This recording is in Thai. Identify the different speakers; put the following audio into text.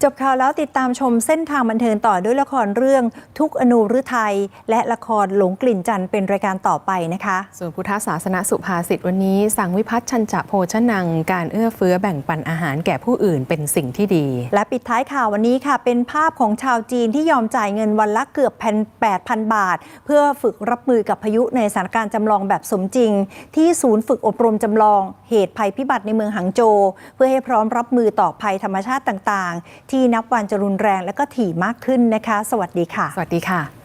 Speaker 1: จบข่าวแล้วติดตามชมเส้นทางบันเทิงต่อด้วยละครเรื่องทุกอนูฤทัยและละครหลงกลิ่นจันทร์เป็นรายการต่อไปนะคะ
Speaker 2: ส่วนพุทธศาสนสุภาษิตวันนี้สังวิพัฒน์ชัญจะโภชนังการเอื้อเฟื้อแบ่งปันอาหารแก่ผู้อื่นเป็นสิ่งที่ดี
Speaker 1: และปิดท้ายข่าววันนี้ค่ะเป็นภาพของชาวจีนที่ยอมจ่ายเงินวันละเกือบ 8,000 บาทเพื่อฝึกรับมือกับพายุในสถานการณ์จำลองแบบสมจริงที่ศูนย์ฝึกอบรมจำลองเหตุภัยพิบัติในเมืองหังโจวเพื่อให้พร้อมรับมือต่อภัยธรรมชาติต่างๆที่นับวันจะรุนแรงและก็ถี่มากขึ้นนะคะสวัสดีค่ะ
Speaker 2: สวัสดีค่ะ